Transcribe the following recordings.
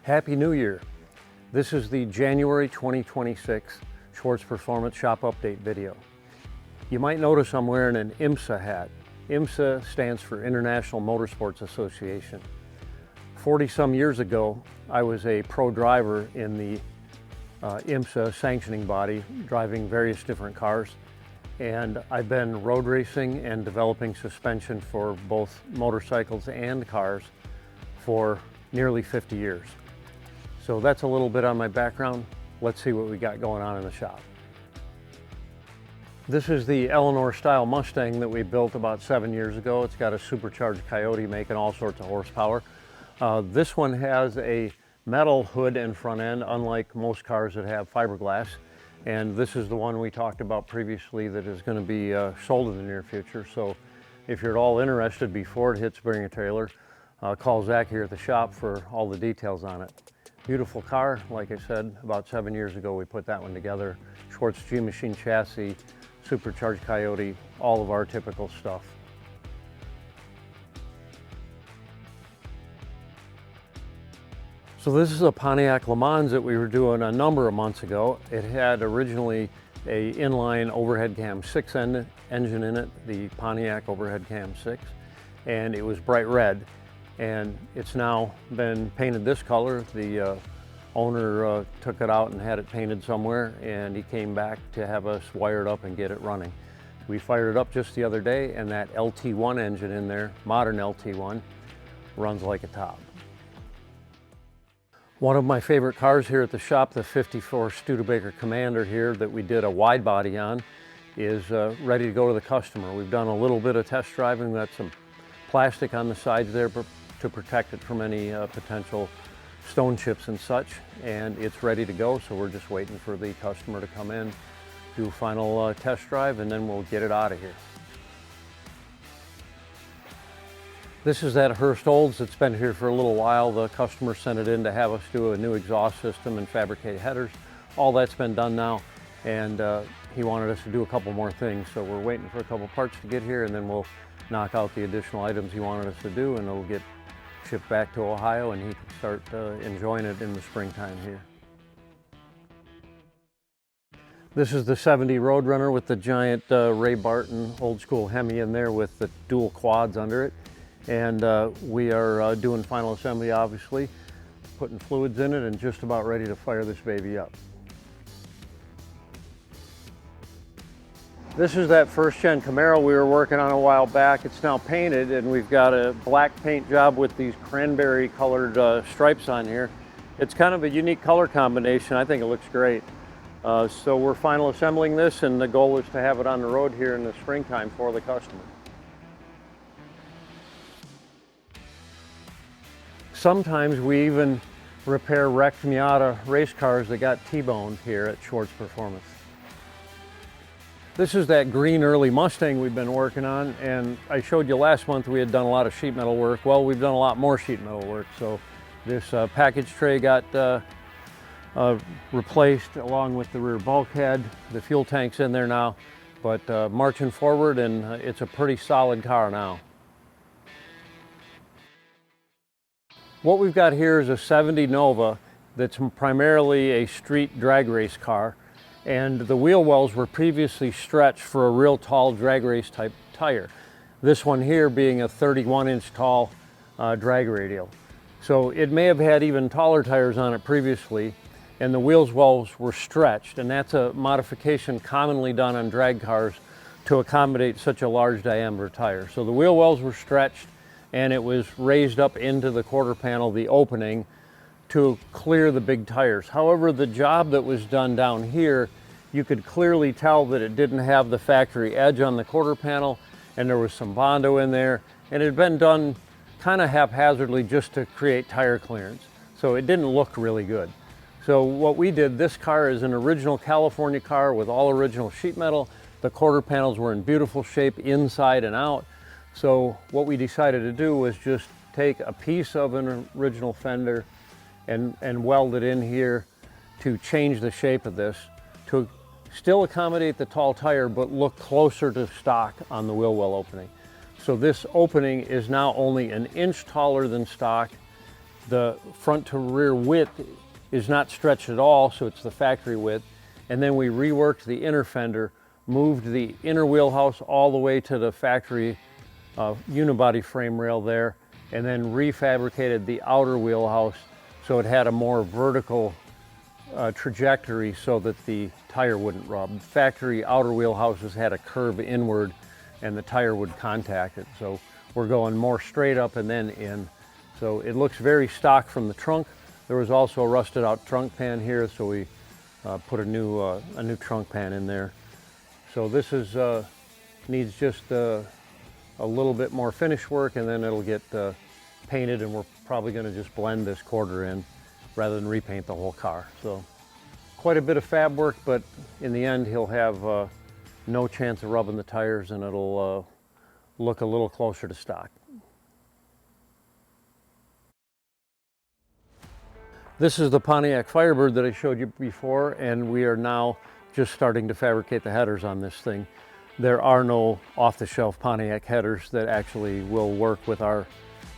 Happy New Year! This is the January 2026 Schwartz Performance Shop Update video. You might notice I'm wearing an IMSA hat. IMSA stands for International Motorsports Association. 40-some years ago, I was a pro driver in the IMSA sanctioning body, driving various different cars. And I've been road racing and developing suspension for both motorcycles and cars for nearly 50 years. So that's a little bit on my background. Let's see what we got going on in the shop. This is the Eleanor style Mustang that we built about 7 years ago. It's got a supercharged Coyote making all sorts of horsepower. This one has a metal hood and front end, unlike most cars that have fiberglass. And this is the one we talked about previously that is going to be sold in the near future. So if you're at all interested before it hits bring a trailer, call Zach here at the shop for all the details on it. Beautiful car. Like I said, about 7 years ago we put that one together. Schwartz G-Machine chassis, supercharged Coyote, all of our typical stuff. So this is a Pontiac Lemons that we were doing a number of months ago. It had originally a inline overhead cam 6 engine in it, the Pontiac overhead cam 6, and it was bright red. And it's now been painted this color. The owner took it out and had it painted somewhere, and he came back to have us wire it up and get it running. We fired it up just the other day, and that LT1 engine in there, modern LT1, runs like a top. One of my favorite cars here at the shop, the 54 Studebaker Commander here that we did a wide body on, is ready to go to the customer. We've done a little bit of test driving. Got some plastic on the sides there to protect it from any potential stone chips and such, and it's ready to go. So we're just waiting for the customer to come in, do a final test drive, and then we'll get it out of here. This is that Hurst Olds that's been here for a little while. The customer sent it in to have us do a new exhaust system and fabricate headers. All that's been done now, and he wanted us to do a couple more things. So we're waiting for a couple parts to get here, and then we'll knock out the additional items he wanted us to do, and it'll get shipped back to Ohio, and he can start enjoying it in the springtime here. This is the 70 Roadrunner with the giant Ray Barton old school Hemi in there with the dual quads under it. And we are doing final assembly, obviously, putting fluids in it and just about ready to fire this baby up. This is that first gen Camaro we were working on a while back. It's now painted, and we've got a black paint job with these cranberry colored stripes on here. It's kind of a unique color combination. I think it looks great. So we're final assembling this, and the goal is to have it on the road here in the springtime for the customer. Sometimes we even repair wrecked Miata race cars that got T-boned here at Schwartz Performance. This is that green early Mustang we've been working on, and I showed you last month we had done a lot of sheet metal work. Well, we've done a lot more sheet metal work. So this package tray got replaced along with the rear bulkhead. The fuel tank's in there now, but marching forward, and it's a pretty solid car now. What we've got here is a 70 Nova that's primarily a street drag race car, and the wheel wells were previously stretched for a real tall drag race type tire. This one here being a 31-inch tall drag radial. So it may have had even taller tires on it previously, and the wheels wells were stretched, and that's a modification commonly done on drag cars to accommodate such a large diameter tire. So the wheel wells were stretched, and it was raised up into the quarter panel, the opening, to clear the big tires. However, the job that was done down here, you could clearly tell that it didn't have the factory edge on the quarter panel, and there was some Bondo in there, and it had been done kind of haphazardly just to create tire clearance. So it didn't look really good. So what we did, this car is an original California car with all original sheet metal. The quarter panels were in beautiful shape inside and out. So what we decided to do was just take a piece of an original fender and weld it in here to change the shape of this to still accommodate the tall tire but look closer to stock on the wheel well opening. So this opening is now only an inch taller than stock, The front to rear width is not stretched at all, so it's the factory width. And then we reworked the inner fender, moved the inner wheelhouse all the way to the factory unibody frame rail there, and then refabricated the outer wheelhouse so it had a more vertical trajectory so that the tire wouldn't rub. Factory outer wheelhouses had a curve inward and the tire would contact it. So we're going more straight up and then in. So it looks very stock from the trunk. There was also a rusted out trunk pan here, so we put a new trunk pan in there. So this is needs just a little bit more finish work, and then it'll get painted, and we're probably going to just blend this quarter in rather than repaint the whole car. So quite a bit of fab work, but in the end he'll have no chance of rubbing the tires, and it'll look a little closer to stock. This is the Pontiac Firebird that I showed you before, and we are now just starting to fabricate the headers on this thing. There are no off-the-shelf Pontiac headers that actually will work with our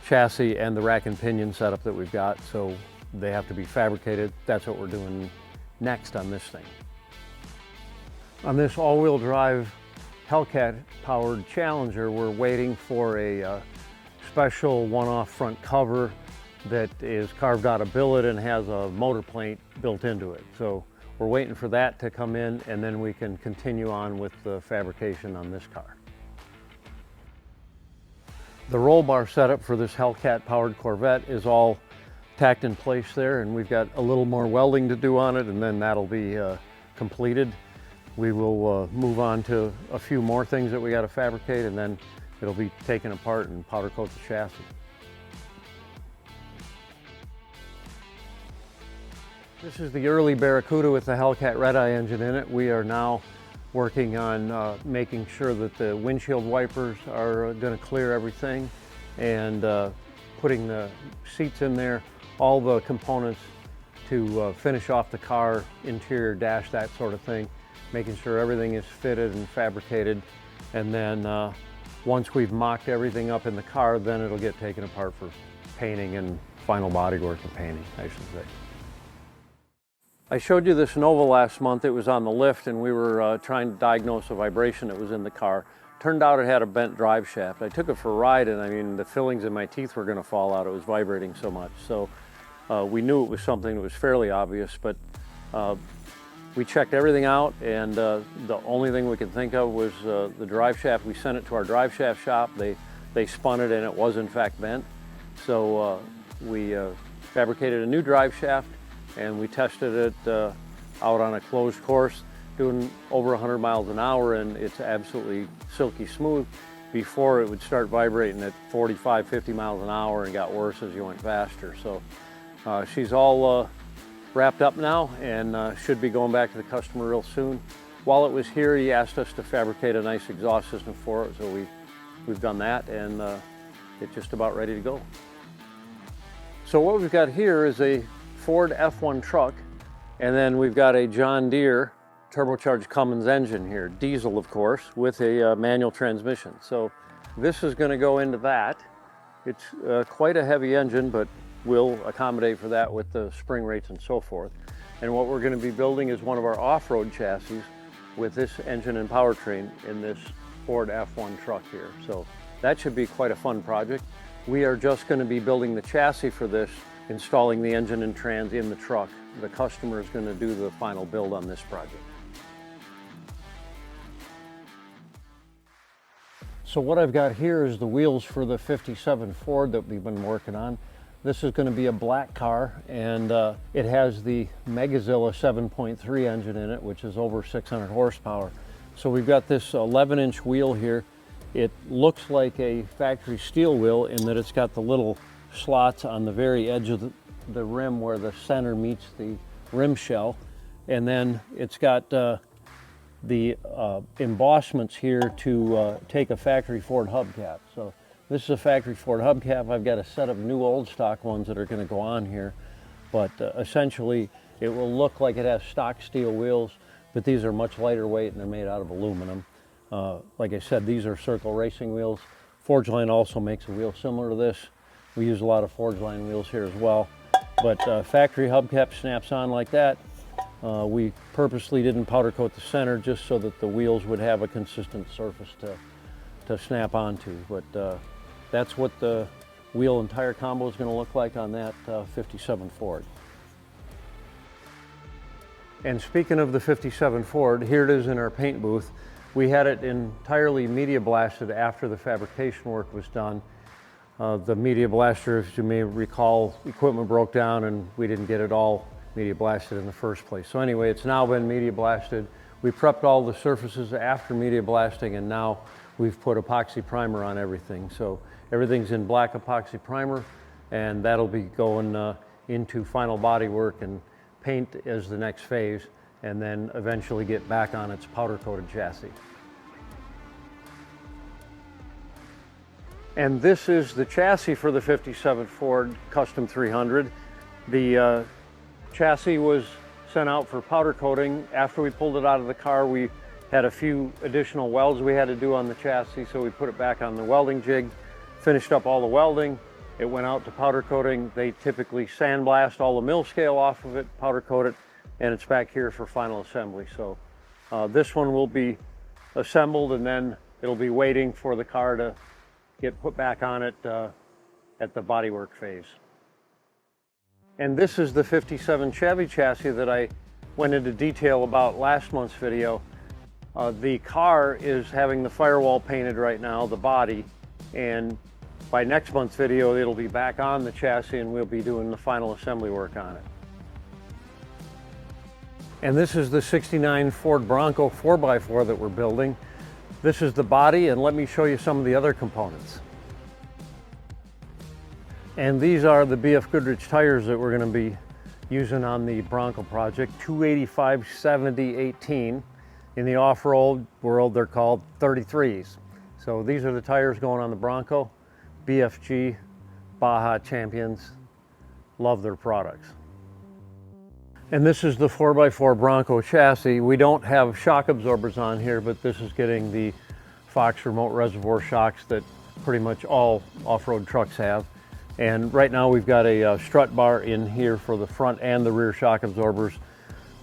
chassis and the rack and pinion setup that we've got, so they have to be fabricated. That's what we're doing next on this thing. On this all-wheel drive Hellcat powered Challenger, we're waiting for a special one-off front cover that is carved out of billet and has a motor plate built into it. So we're waiting for that to come in, and then we can continue on with the fabrication on this car. The roll bar setup for this Hellcat powered Corvette is all tacked in place there, and we've got a little more welding to do on it, and then that'll be completed. We will move on to a few more things that we got to fabricate, and then it'll be taken apart and powder coat the chassis. This is the early Barracuda with the Hellcat red-eye engine in it. We are now working on making sure that the windshield wipers are going to clear everything, and putting the seats in there, all the components to finish off the car, interior dash, that sort of thing, making sure everything is fitted and fabricated. And then once we've mocked everything up in the car, then it'll get taken apart for painting and final bodywork and painting, I should say. I showed you this Nova last month. It was on the lift, and we were trying to diagnose a vibration that was in the car. Turned out it had a bent drive shaft. I took it for a ride, and I mean, the fillings in my teeth were going to fall out. It was vibrating so much. So we knew it was something that was fairly obvious, but we checked everything out, and the only thing we could think of was the drive shaft. We sent it to our drive shaft shop. They spun it, and it was in fact bent. So we fabricated a new drive shaft, and we tested it out on a closed course, doing over 100 miles an hour, and it's absolutely silky smooth. Before, it would start vibrating at 45, 50 miles an hour, and got worse as you went faster. So she's all wrapped up now, and should be going back to the customer real soon. While it was here, he asked us to fabricate a nice exhaust system for it, so we've done that, and it's just about ready to go. So what we've got here is a Ford F1 truck, and then we've got a John Deere turbocharged Cummins engine here, diesel of course, with a manual transmission. So this is going to go into that. It's quite a heavy engine, but we'll accommodate for that with the spring rates and so forth. And what we're going to be building is one of our off-road chassis with this engine and powertrain in this Ford F1 truck here. So that should be quite a fun project. We are just going to be building the chassis for this, installing the engine and trans in the truck. The customer is going to do the final build on this project. So what I've got here is the wheels for the 57 Ford that we've been working on. This is going to be a black car, and it has the Megazilla 7.3 engine in it, which is over 600 horsepower. So we've got this 11-inch wheel here. It looks like a factory steel wheel in that it's got the little slots on the very edge of the rim where the center meets the rim shell, and then it's got the embossments here to take a factory Ford hubcap. So this is a factory Ford hubcap. I've got a set of new old stock ones that are going to go on here, but essentially it will look like it has stock steel wheels, but these are much lighter weight and they're made out of aluminum. Like I said, these are circle racing wheels. Forgeline also makes a wheel similar to this. We use a lot of forge line wheels here as well. But factory hubcap snaps on like that. We purposely didn't powder coat the center just so that the wheels would have a consistent surface to snap onto. But that's what the wheel and tire combo is going to look like on that 57 Ford. And speaking of the 57 Ford, here it is in our paint booth. We had it entirely media blasted after the fabrication work was done. The media blaster, as you may recall, equipment broke down and we didn't get it all media blasted in the first place. So anyway, it's now been media blasted. We prepped all the surfaces after media blasting, and now we've put epoxy primer on everything. So everything's in black epoxy primer, and that'll be going into final body work and paint as the next phase, and then eventually get back on its powder coated chassis. And this is the chassis for the 57 Ford Custom 300. The chassis was sent out for powder coating. After we pulled it out of the car, we had a few additional welds we had to do on the chassis, so we put it back on the welding jig, finished up all the welding. It went out to powder coating. They typically sandblast all the mill scale off of it, powder coat it, and it's back here for final assembly. So this one will be assembled, and then it'll be waiting for the car to get put back on it at the bodywork phase. And this is the 57 Chevy chassis that I went into detail about last month's video. The car is having the firewall painted right now, the body, and by next month's video it'll be back on the chassis and we'll be doing the final assembly work on it. And this is the 69 Ford Bronco 4x4 that we're building. This is the body, and let me show you some of the other components. And these are the BF Goodrich tires that we're going to be using on the Bronco project, 285/70/18. In the off-road world, they're called 33s. So these are the tires going on the Bronco. BFG, Baja champions, love their products. And this is the 4x4 Bronco chassis. We don't have shock absorbers on here, but this is getting the Fox remote reservoir shocks that pretty much all off-road trucks have. And right now we've got a strut bar in here for the front and the rear shock absorbers,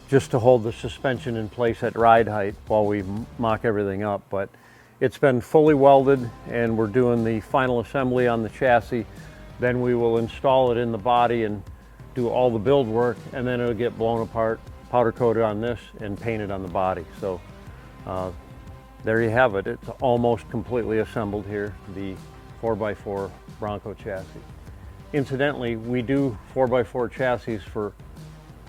just to hold the suspension in place at ride height while we mock everything up. But it's been fully welded, and we're doing the final assembly on the chassis. Then we will install it in the body and do all the build work, and then it'll get blown apart, powder coated on this, and painted on the body. So there you have it. It's almost completely assembled here, the 4x4 Bronco chassis. Incidentally, we do 4x4 chassis for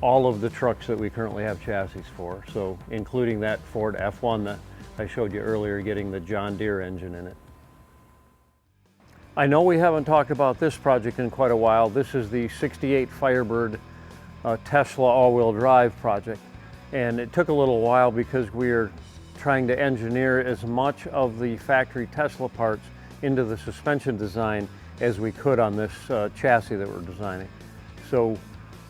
all of the trucks that we currently have chassis for, so including that Ford F1 that I showed you earlier, getting the John Deere engine in it. I know we haven't talked about this project in quite a while. This is the 68 Firebird Tesla all-wheel drive project. And it took a little while because we are trying to engineer as much of the factory Tesla parts into the suspension design as we could on this chassis that we're designing. So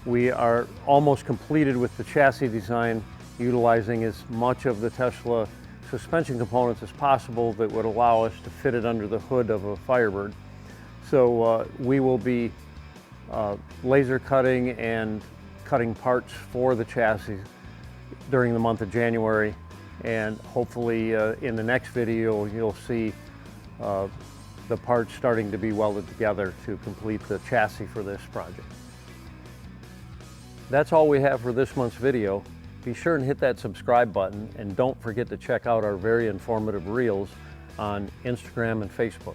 we are almost completed with the chassis design, utilizing as much of the Tesla suspension components as possible that would allow us to fit it under the hood of a Firebird. So we will be laser cutting and cutting parts for the chassis during the month of January, and hopefully in the next video you'll see the parts starting to be welded together to complete the chassis for this project. That's all we have for this month's video. Be sure and hit that subscribe button, and don't forget to check out our very informative reels on Instagram and Facebook.